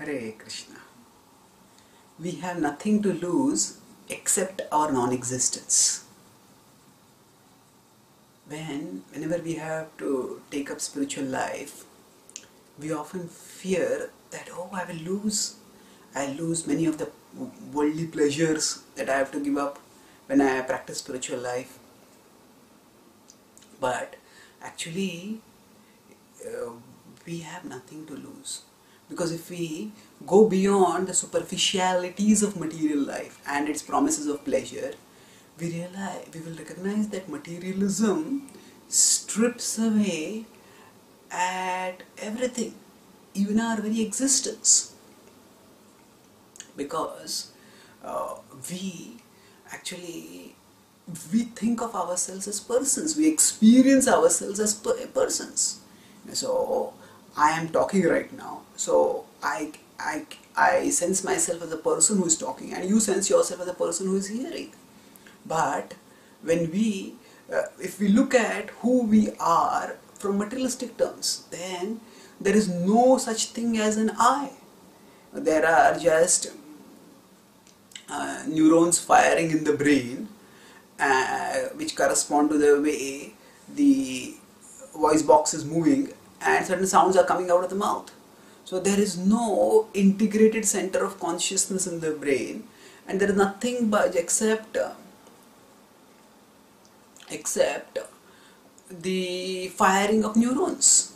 Hare Krishna. We have nothing to lose except our non-existence. Whenever we have to take up spiritual life, we often fear that, oh, I'll lose many of the worldly pleasures that I have to give up when I practice spiritual life. But actually, we have nothing to lose. Because if we go beyond the superficialities of material life and its promises of pleasure, we will recognize that materialism strips away at everything, even our very existence. Because we think of ourselves as persons, we experience ourselves as persons. So I am talking right now, so I sense myself as a person who is talking, and you sense yourself as a person who is hearing. But when if we look at who we are from materialistic terms, then there is no such thing as an I. There are just neurons firing in the brain, which correspond to the way the voice box is moving, and certain sounds are coming out of the mouth. So there is no integrated center of consciousness in the brain, and there is nothing but except the firing of neurons,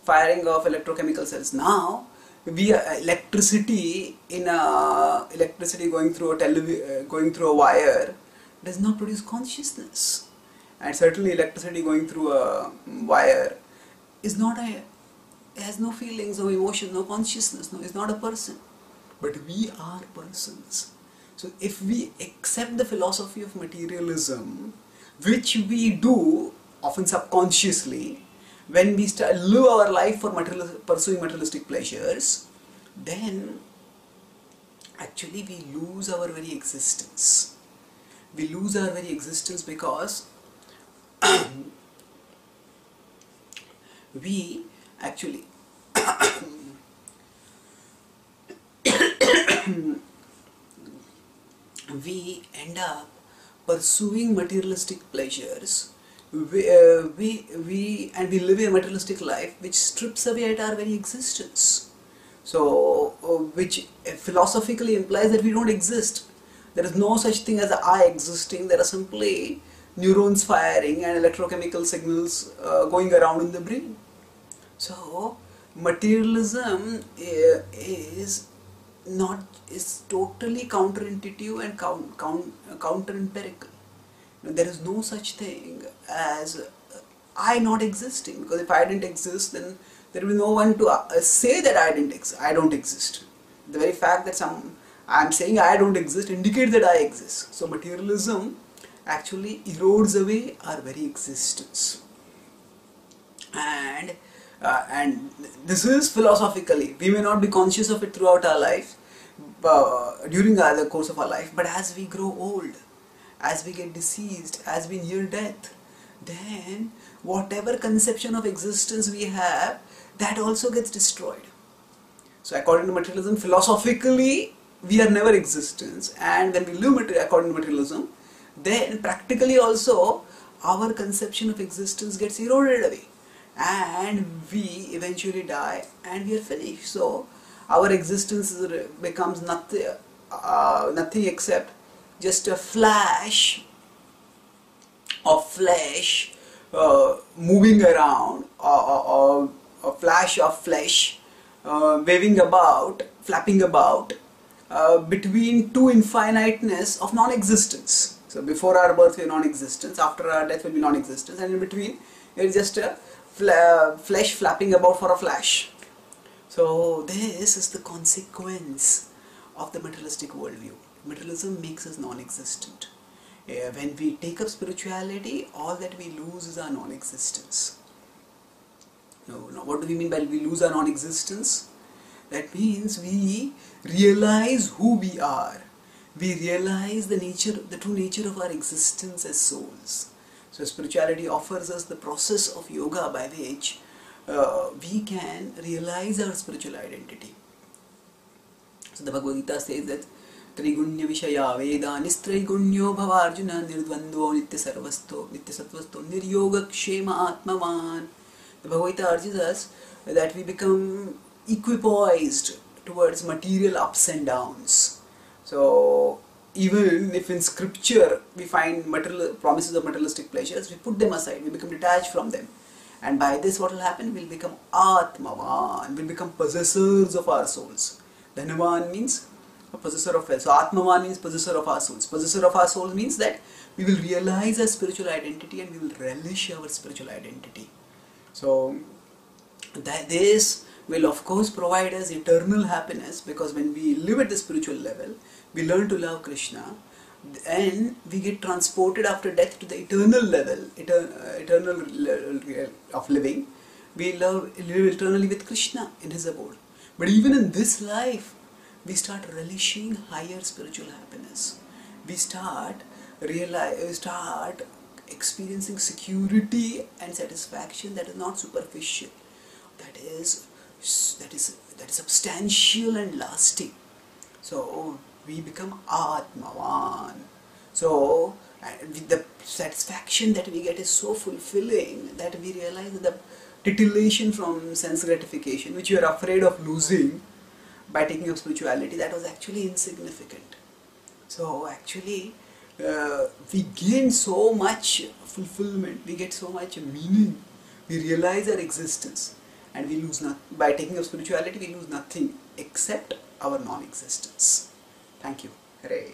firing of electrochemical cells. Now electricity going through a wire does not produce consciousness, and certainly electricity going through a wire has no feelings, no emotions, no consciousness. No, is not a person. But we are persons. So if we accept the philosophy of materialism, which we do often subconsciously, when we live our life for pursuing materialistic pleasures, then actually we lose our very existence. We lose our very existence because we actually we end up pursuing materialistic pleasures. We live a materialistic life which strips away at our very existence. So, which philosophically implies that we don't exist. There is no such thing as an I existing. There are simply neurons firing and electrochemical signals going around in the brain. So, materialism is totally counterintuitive and counter-empirical. There is no such thing as I not existing, because if I didn't exist, then there will be no one to say that I don't exist. The very fact that I am saying I don't exist indicates that I exist. So materialism actually erodes away our very existence, and this is philosophically. We may not be conscious of it throughout our life, during the course of our life, but as we grow old, as we get deceased, as we near death, then whatever conception of existence we have, that also gets destroyed. So according to materialism, philosophically we are never existence, and when we live according to materialism, then practically also our conception of existence gets eroded away, and we eventually die and we are finished. So our existence becomes nothing except just a flash of flesh moving around, or a flash of flesh waving about, flapping about between two infiniteness of non-existence. So before our birth we are non-existence, after our death will be non-existence, and in between it is just a flesh flapping about for a flash. So this is the consequence of the materialistic worldview. Materialism makes us non-existent. When we take up spirituality, all that we lose is our non-existence. Now, what do we mean by we lose our non-existence? That means we realize who we are. We realize the true nature of our existence as souls. So spirituality offers us the process of yoga by which we can realize our spiritual identity. So the Bhagavad Gita says that Trigunya Vishaya Vedanis Trigunyo Bhavarjuna Nirdvandvo Nitya Sarvasto Nitya Sattvasto Niryoga Kshema Atmavan. The Bhagavad Gita urges us that we become equipoised towards material ups and downs. So even if in scripture we find promises of materialistic pleasures, we put them aside, we become detached from them. And by this what will happen? We'll become Atmavan, we'll become possessors of our souls. Dhanavan means a possessor of wealth. So Atmavan means possessor of our souls. Possessor of our souls means that we will realize our spiritual identity and we will relish our spiritual identity. So this will of course provide us eternal happiness, because when we live at the spiritual level, we learn to love Krishna and we get transported after death to the eternal level, eternal of living. We live eternally with Krishna in his abode. But even in this life, we start relishing higher spiritual happiness. We start experiencing security and satisfaction that is not superficial, that is substantial and lasting. So we become Atmavan. So the satisfaction that we get is so fulfilling that we realize that the titillation from sense gratification, which you are afraid of losing by taking up spirituality, that was actually insignificant. So actually we gain so much fulfillment, we get so much meaning, we realize our existence, and we lose nothing. By taking up spirituality, we lose nothing except our non-existence. Thank you. Hare.